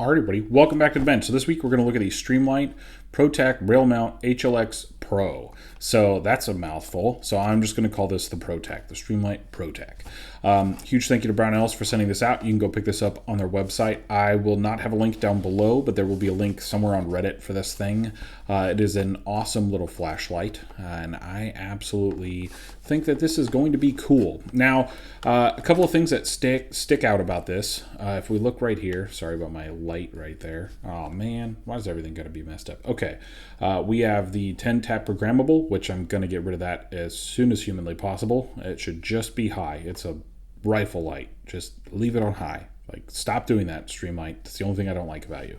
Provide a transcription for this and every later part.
Alright everybody, welcome back to the bench. So this week we're going to look at the Streamlight ProTac Rail Mount HL-X Pro. So that's a mouthful, so I'm just going to call this the ProTac, the Streamlight ProTac. Huge thank you to Brownells for sending this out. You can go pick this up on their website. I will not have a link down below, but there will be a link somewhere on Reddit for this thing. It is an awesome little flashlight, and I absolutely think that this is going to be cool. Now, a couple of things that stick out about this. If we look right here, sorry about my light right there. Oh man, why is everything going to be messed up? Okay, we have the 10 tap programmable, which I'm going to get rid of that as soon as humanly possible. It should just be high. It's a rifle light. Just leave it on high. Like, stop doing that, Streamlight. That's the only thing I don't like about you.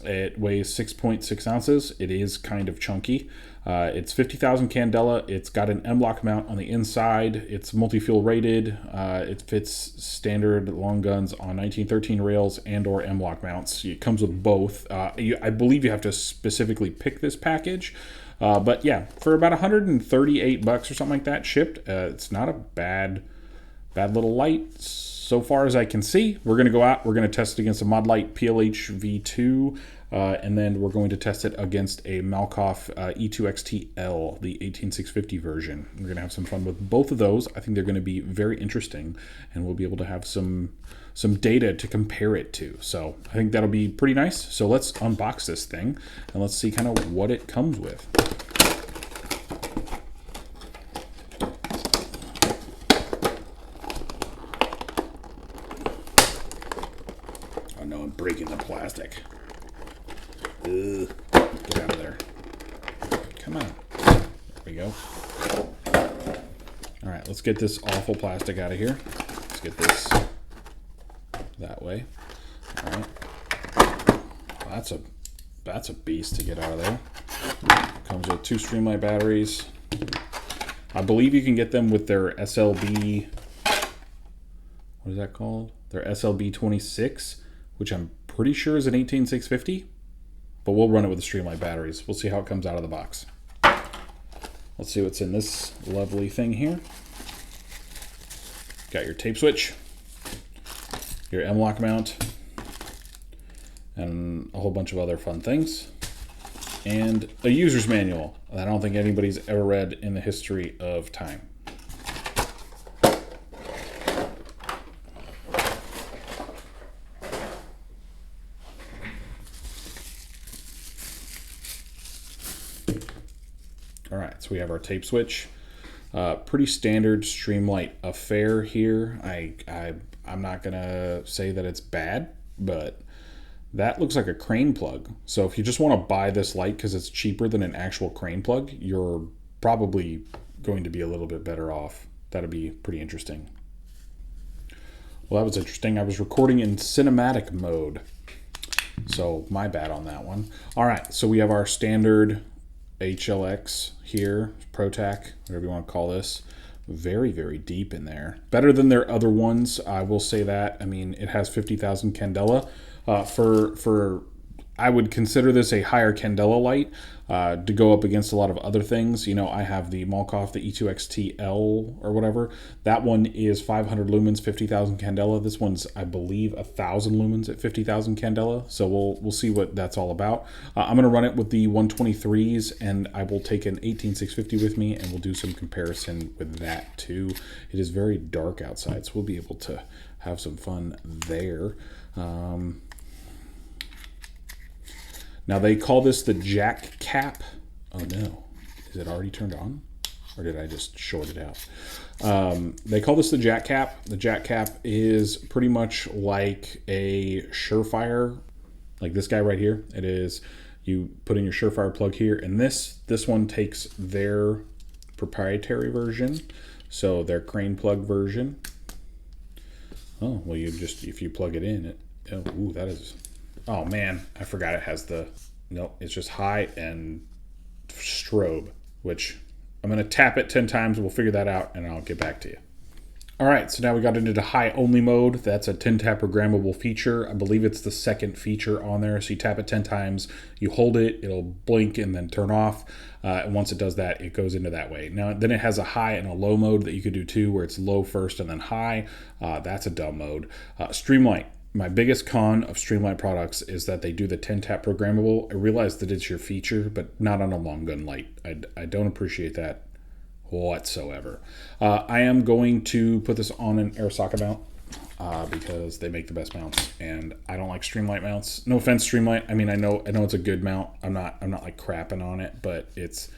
It weighs 6.6 ounces. It is kind of chunky. It's 50,000 Candela. It's got an M-LOK mount on the inside. It's multi-fuel rated. It fits standard long guns on 1913 rails and or M-LOK mounts. It comes with both. I believe you have to specifically pick this package. But yeah, for about 138 bucks or something like that shipped, it's not a bad little light. So far as I can see, we're going to go out, we're going to test it against a Modlite PLh-V2, and then we're going to test it against a Malkoff E2XTL, the 18650 version. We're going to have some fun with both of those. I think they're going to be very interesting, and we'll be able to have some data to compare it to. So I think that'll be pretty nice. So let's unbox this thing, and let's see kind of what it comes with. Oh no, I'm breaking the plastic. Ugh. Get out of there. Come on. There we go. Alright, let's get this awful plastic out of here. Let's get this that way. Alright. Well, that's a beast to get out of there. Comes with 2 Streamlight batteries. I believe you can get them with their SLB... What is that called? Their SLB 26, which I'm pretty sure is an 18650. But we'll run it with the Streamlight batteries. We'll see how it comes out of the box. Let's see what's in this lovely thing here. Got your tape switch, your M-LOK mount, and a whole bunch of other fun things. And a user's manual that I don't think anybody's ever read in the history of time. All right, so we have our tape switch. Pretty standard Streamlight affair here. I'm not gonna say that it's bad, but that looks like a crane plug. So if you just want to buy this light because it's cheaper than an actual crane plug, you're probably going to be a little bit better off. That'd be pretty interesting. Well, that was interesting. I was recording in cinematic mode, so my bad on that one. All right, so we have our standard HL-X here, ProTac, whatever you want to call this. Very, very deep in there. Better than their other ones, I will say that. I mean, it has 50,000 Candela. I would consider this a higher Candela light to go up against a lot of other things. You know, I have the Malkoff, the E2XTL or whatever. That one is 500 lumens, 50,000 Candela. This one's, I believe, 1,000 lumens at 50,000 Candela. So we'll see what that's all about. I'm going to run it with the 123s, and I will take an 18650 with me, and we'll do some comparison with that too. It is very dark outside, so we'll be able to have some fun there. Now they call this the jack cap. Oh no, is it already turned on? Or did I just short it out? They call this the jack cap. The jack cap is pretty much like a Surefire, like this guy right here. It is, you put in your Surefire plug here, and this one takes their proprietary version, so their crane plug version. Oh, well, you just, if you plug it in, ooh, that is... Oh man, I forgot it has the, nope, it's just high and strobe, which I'm going to tap it 10 times. We'll figure that out and I'll get back to you. All right, so now we got into the high only mode. That's a 10 tap programmable feature. I believe it's the second feature on there. So you tap it 10 times, you hold it, it'll blink and then turn off. And once it does that, it goes into that way. Now, then it has a high and a low mode that you could do too, where it's low first and then high. That's a dumb mode. Streamlight my biggest con of Streamlight products is that they do the 10-tap programmable. I realize that it's your feature, but not on a long gun light. I don't appreciate that whatsoever. I am going to put this on an Arasaka mount because they make the best mounts, and I don't like Streamlight mounts. No offense, Streamlight. I mean, I know it's a good mount. I'm not like crapping on it, but it's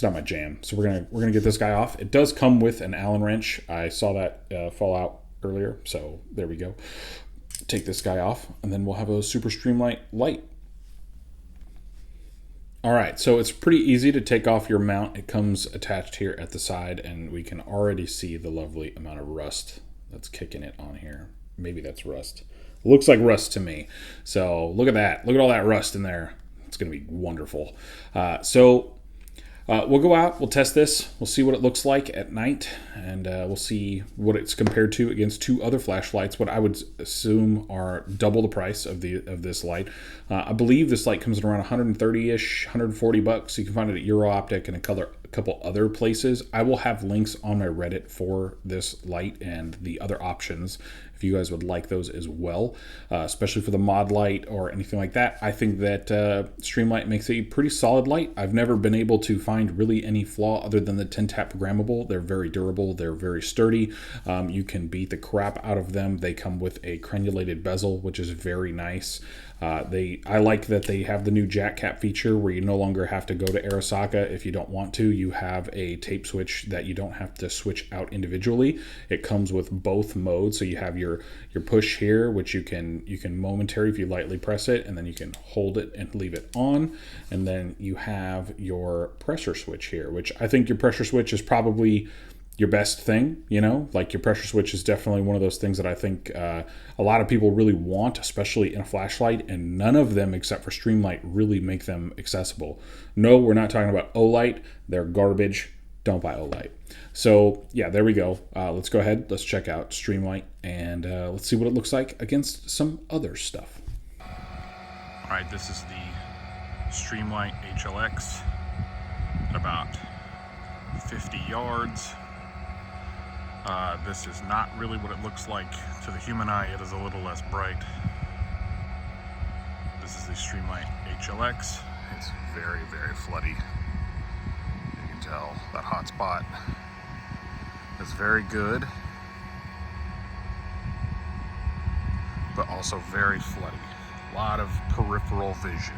not my jam. So we're gonna get this guy off. It does come with an Allen wrench. I saw that fall out earlier, so there we go. Take this guy off, and then we'll have a Super Streamlight light. All right, so it's pretty easy to take off your mount. It comes attached here at the side, and we can already see the lovely amount of rust that's kicking it on here. Maybe that's rust. Looks like rust to me. So look at that. Look at all that rust in there. It's going to be wonderful. We'll go out, we'll test this, we'll see what it looks like at night, and we'll see what it's compared to against two other flashlights, what I would assume are double the price of this light. I believe this light comes at around 130-ish, 140 bucks. You can find it at EuroOptic and a couple other places. I will have links on my Reddit for this light and the other options if you guys would like those as well, especially for the Modlite or anything like that. I think that Streamlight makes a pretty solid light. I've never been able to find really any flaw other than the 10-tap programmable. They're very durable. They're very sturdy. You can beat the crap out of them. They come with a crenulated bezel, which is very nice. I like that they have the new jack cap feature where you no longer have to go to Arasaka if you don't want to. You have a tape switch that you don't have to switch out individually. It comes with both modes, so you have your push here, which you can momentary if you lightly press it, and then you can hold it and leave it on, and then you have your pressure switch here, which I think your pressure switch is probably your best thing, like your pressure switch is definitely one of those things that I think a lot of people really want, especially in a flashlight, and none of them except for Streamlight really make them accessible. No, we're not talking about Olight. They're garbage. Don't buy Olight. So yeah, there we go. Let's go ahead. Let's check out Streamlight, and let's see what it looks like against some other stuff. All right, this is the Streamlight HL-X at about 50 yards. This is not really what it looks like to the human eye. It is a little less bright. This is the Streamlight HL-X. It's very, very floody. You can tell that hot spot is very good, but also very floody. A lot of peripheral vision.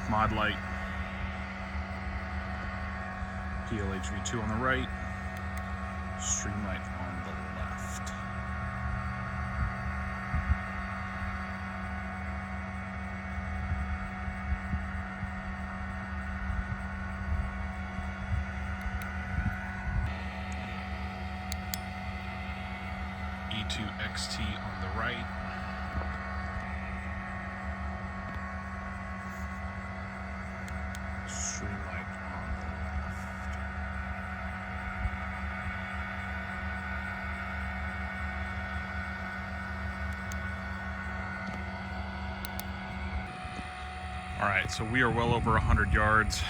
Modlite PLh-V2 on the right, Streamlight on the left. E2XT on the right. Streamlight on the left. All right, so we are well over 100 yards.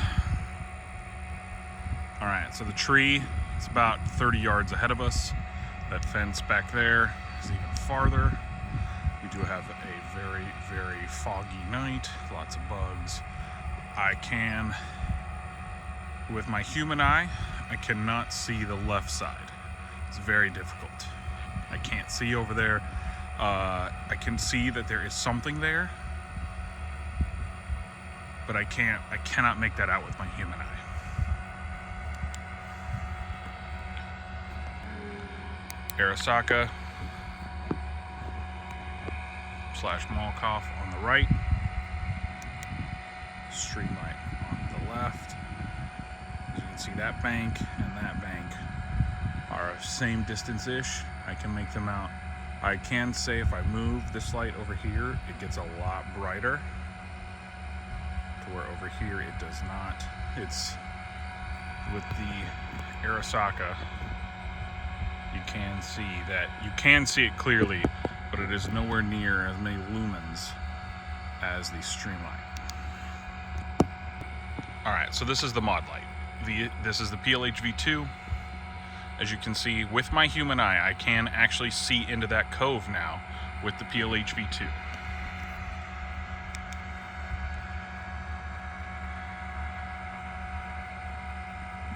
All right, so the tree is about 30 yards ahead of us. That fence back there is even farther. We do have a very, very foggy night, lots of bugs. With my human eye, I cannot see the left side. It's very difficult. I can't see over there. I can see that there is something there, but I cannot make that out with my human eye. Arasaka / Malkoff on the right, Streamlight on the left. As you can see, that bank and that bank are same distance-ish. I can make them out. I can say if I move this light over here, it gets a lot brighter, to where over here it does not. It's with the Arasaka, you can see it clearly, but it is nowhere near as many lumens as the Streamlight. All right, so this is the Modlite. This is the PLh-V2. As you can see, with my human eye, I can actually see into that cove now with the PLh-V2.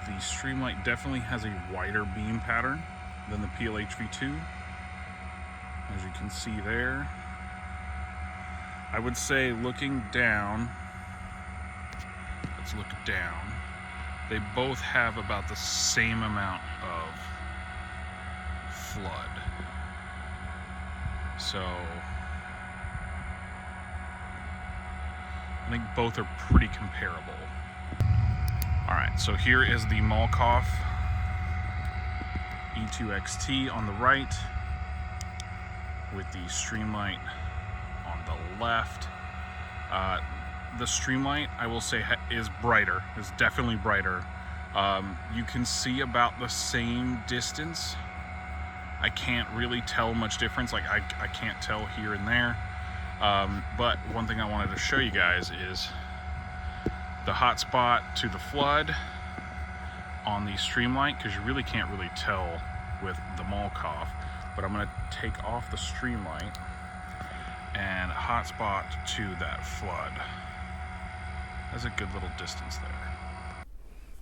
The Streamlight definitely has a wider beam pattern than the PLh-V2. As you can see there, I would say looking down, let's look down, they both have about the same amount of flood. So I think both are pretty comparable. Alright, so here is the Malkoff E2XT on the right with the Streamlight on the left. The Streamlight, I will say, is brighter, is definitely brighter. You can see about the same distance. I can't really tell much difference, like I can't tell here and there. But one thing I wanted to show you guys is the hotspot to the flood on the Streamlight, because you really can't really tell with the Malkoff. But I'm going to take off the Streamlight and hotspot to that flood. That's a good little distance there.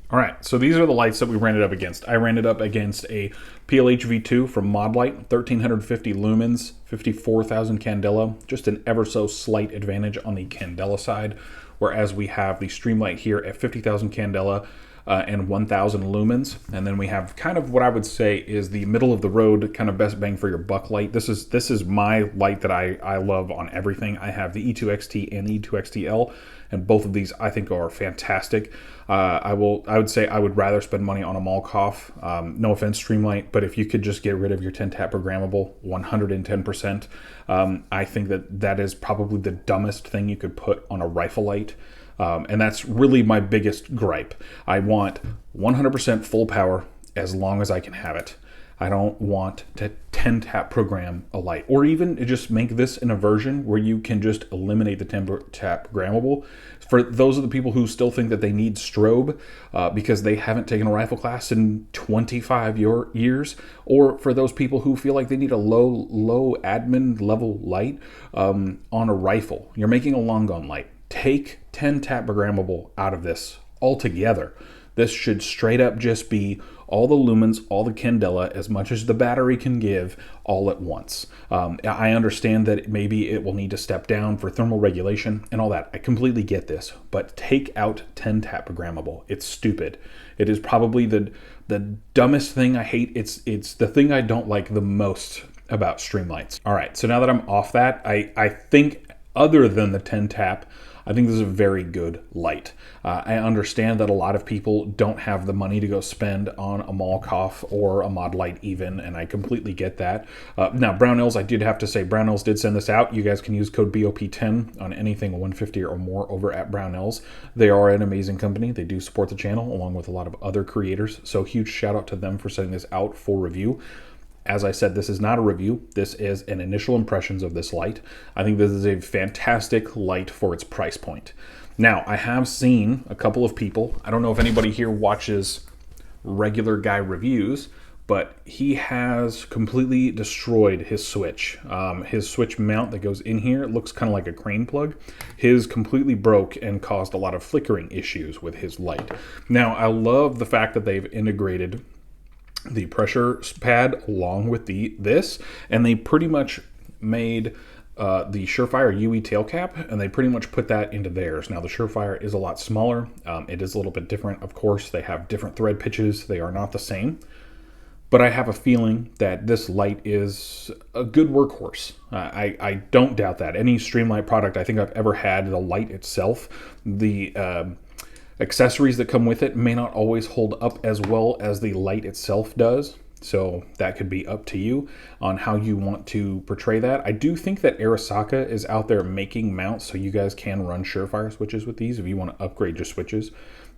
All right, so these are the lights that we ran it up against. I ran it up against a PLh-V2 from Modlite, 1350 lumens, 54,000 Candela, just an ever so slight advantage on the Candela side, whereas we have the Streamlight here at 50,000 Candela and 1,000 lumens. And then we have kind of what I would say is the middle of the road, kind of best bang for your buck light. This is my light that I love on everything. I have the E2XT and the E2XTL, and both of these I think are fantastic. I would say I would rather spend money on a Malkoff. No offense, Streamlight, but if you could just get rid of your 10-tap programmable 110%, I think that is probably the dumbest thing you could put on a rifle light. And that's really my biggest gripe. I want 100% full power as long as I can have it. I don't want to 10-tap program a light, or even just make this in a version where you can just eliminate the 10-tap programmable. For those of the people who still think that they need strobe because they haven't taken a rifle class in 25 years, or for those people who feel like they need a low admin level light on a rifle, you're making a long gun light. Take 10-tap programmable out of this altogether. This should straight up just be all the lumens, all the Candela, as much as the battery can give, all at once. I understand that maybe it will need to step down for thermal regulation and all that. I completely get this, but take out 10-tap programmable. It's stupid. It is probably the dumbest thing I hate. It's the thing I don't like the most about Streamlights. All right, so now that I'm off that, I think other than the 10-tap, I think this is a very good light. I understand that a lot of people don't have the money to go spend on a Malkoff or a Modlite even, and I completely get that. Now, Brownells, I did have to say, Brownells did send this out. You guys can use code BOP10 on anything 150 or more over at Brownells. They are an amazing company. They do support the channel along with a lot of other creators, so huge shout out to them for sending this out for review. As I said, this is not a review. This is an initial impressions of this light. I think this is a fantastic light for its price point. Now, I have seen a couple of people, I don't know if anybody here watches regular guy reviews, but he has completely destroyed his switch. His switch mount that goes in here, it looks kind of like a crane plug. His completely broke and caused a lot of flickering issues with his light. Now, I love the fact that they've integrated the pressure pad along with this, and they pretty much made the Surefire UE tail cap, and they pretty much put that into theirs. Now the Surefire is a lot smaller. It is a little bit different, of course. They have different thread pitches. They are not the same, but I have a feeling that this light is a good workhorse. I don't doubt that. Any Streamlight product I think I've ever had, the light itself, the accessories that come with it may not always hold up as well as the light itself does. So that could be up to you on how you want to portray that. I do think that Arasaka is out there making mounts, so you guys can run Surefire switches with these if you want to upgrade your switches.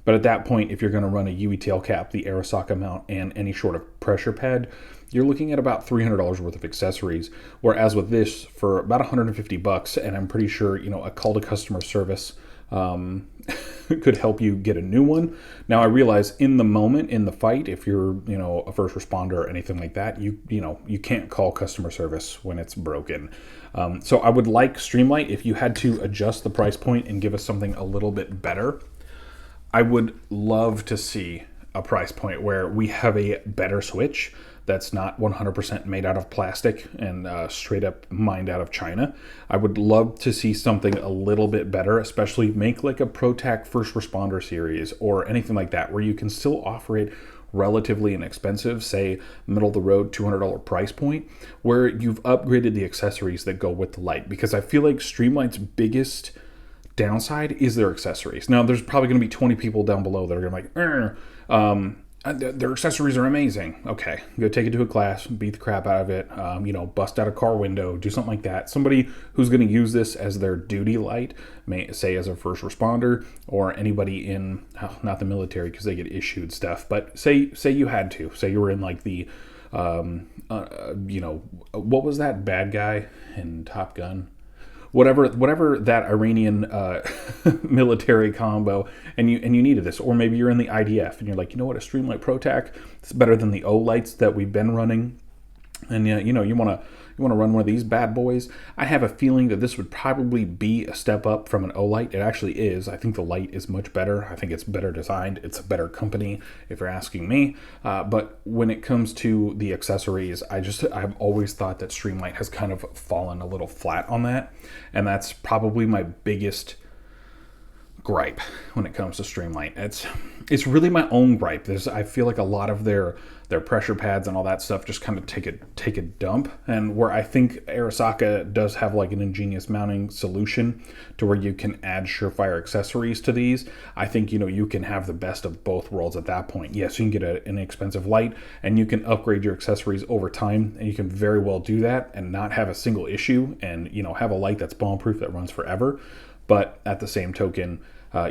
But at that point, if you're going to run a UE tail cap, the Arasaka mount, and any sort of pressure pad, you're looking at about $300 worth of accessories. Whereas with this, for about $150, and I'm pretty sure, a call to customer service could help you get a new one. Now I realize in the moment, in the fight, if you're, a first responder or anything like that, you can't call customer service when it's broken. So I would like Streamlight, if you had to adjust the price point and give us something a little bit better, I would love to see a price point where we have a better switch that's not 100% made out of plastic and straight up mined out of China. I would love to see something a little bit better, especially make like a ProTac First Responder series or anything like that, where you can still offer it relatively inexpensive, say middle of the road $200 price point, where you've upgraded the accessories that go with the light. Because I feel like Streamlight's biggest downside is their accessories. Now, there's probably going to be 20 people down below that are going to be like, their accessories are amazing. Okay, go take it to a class, beat the crap out of it, bust out a car window, do something like that. Somebody who's going to use this as their duty light, may say as a first responder or anybody in, not the military because they get issued stuff, but say you had to. Say you were in like the, what was that bad guy in Top Gun? Whatever that Iranian military combo, and you needed this, or maybe you're in the IDF and you're like, a Streamlight ProTac, it's better than the O lights that we've been running, and you want to run one of these bad boys. I have a feeling that this would probably be a step up from an O light. It actually is. I think the light is much better. I think it's better designed. It's a better company, if you're asking me. But when it comes to the accessories, I've always thought that Streamlight has kind of fallen a little flat on that, and that's probably my biggest gripe when it comes to Streamlight. It's really my own gripe. I feel like a lot of their pressure pads and all that stuff just kind of take a dump, and where I think Arasaka does have like an ingenious mounting solution to where you can add Surefire accessories to these. I think you can have the best of both worlds at that point. Yes, you can get an inexpensive light and you can upgrade your accessories over time, and you can very well do that and not have a single issue, and have a light that's bomb-proof that runs forever. But at the same token,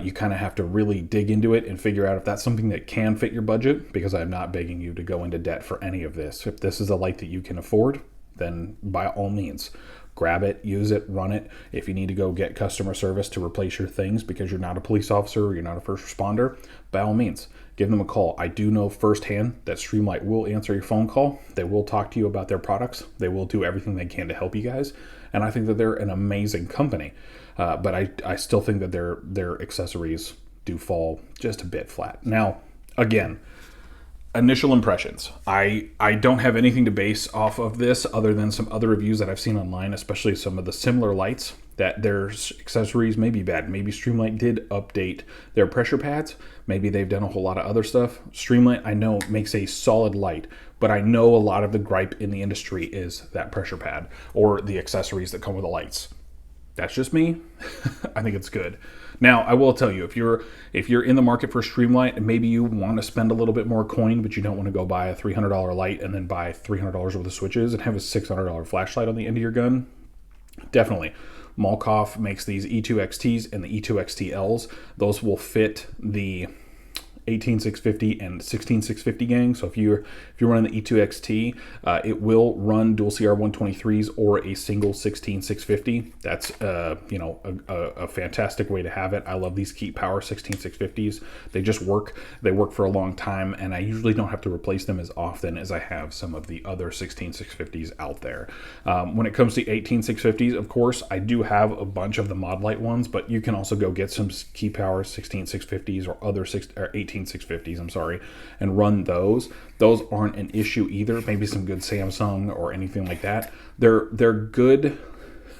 you kind of have to really dig into it and figure out if that's something that can fit your budget, because I'm not begging you to go into debt for any of this. If this is a light that you can afford, then by all means, grab it, use it, run it. If you need to go get customer service to replace your things because you're not a police officer or you're not a first responder, by all means, give them a call. I do know firsthand that Streamlight will answer your phone call. They will talk to you about their products. They will do everything they can to help you guys. And I think that they're an amazing company. But I still think that their accessories do fall just a bit flat. Now, again, initial impressions. I don't have anything to base off of this other than some other reviews that I've seen online, especially some of the similar lights, that their accessories may be bad. Maybe Streamlight did update their pressure pads. Maybe they've done a whole lot of other stuff. Streamlight, I know, makes a solid light, but I know a lot of the gripe in the industry is that pressure pad or the accessories that come with the lights. That's just me. I think it's good. Now, I will tell you, if you're in the market for Streamlight and maybe you want to spend a little bit more coin, but you don't want to go buy a $300 light and then buy $300 worth of switches and have a $600 flashlight on the end of your gun, definitely. Malkoff makes these E2XTs and the E2XTLs. Those will fit the 18650 and 16650 gang. So if you're running the E2XT, it will run dual CR 123s or a single 16650. That's a fantastic way to have it. I love these Keep Power 16650s. They just work. They work for a long time, and I usually don't have to replace them as often as I have some of the other 16650s out there. When it comes to 18650s, of course, I do have a bunch of the Modlite ones, but you can also go get some Keep Power 16650s or other 18650s, I'm sorry, and run those. Those aren't an issue either. Maybe some good Samsung or anything like that. They're good.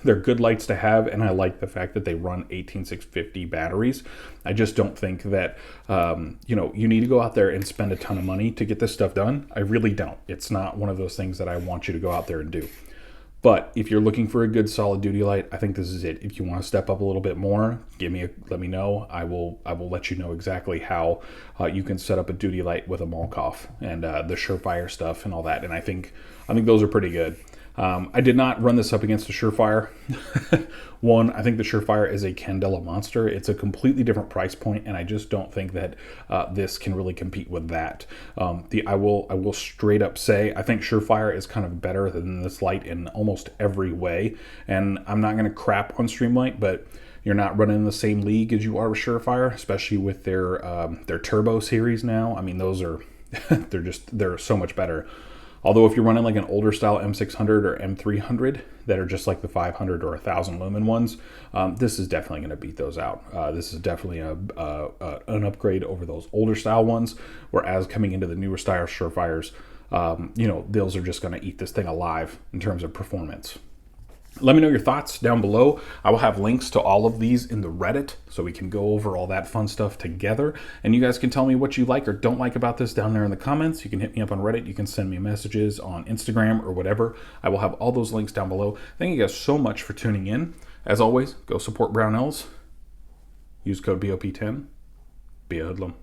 They're good lights to have, and I like the fact that they run 18650 batteries. I just don't think that you need to go out there and spend a ton of money to get this stuff done. I really don't. It's not one of those things that I want you to go out there and do. But if you're looking for a good solid duty light, I think this is it. If you want to step up a little bit more, let me know. I will let you know exactly how you can set up a duty light with a Malkoff and the Surefire stuff and all that. And I think those are pretty good. I did not run this up against the Surefire. One, I think the Surefire is a Candela monster. It's a completely different price point, and I just don't think that this can really compete with that. I will straight up say I think Surefire is kind of better than this light in almost every way, and I'm not going to crap on Streamlight, but you're not running in the same league as you are with Surefire, especially with their Turbo series now. I mean, those are they're so much better. Although if you're running like an older style M600 or M300 that are just like the 500 or 1000 lumen ones, this is definitely going to beat those out. This is definitely an upgrade over those older style ones, whereas coming into the newer style Surefires, those are just going to eat this thing alive in terms of performance. Let me know your thoughts down below. I will have links to all of these in the Reddit so we can go over all that fun stuff together. And you guys can tell me what you like or don't like about this down there in the comments. You can hit me up on Reddit. You can send me messages on Instagram or whatever. I will have all those links down below. Thank you guys so much for tuning in. As always, go support Brownells. Use code BOP10. Be a hoodlum.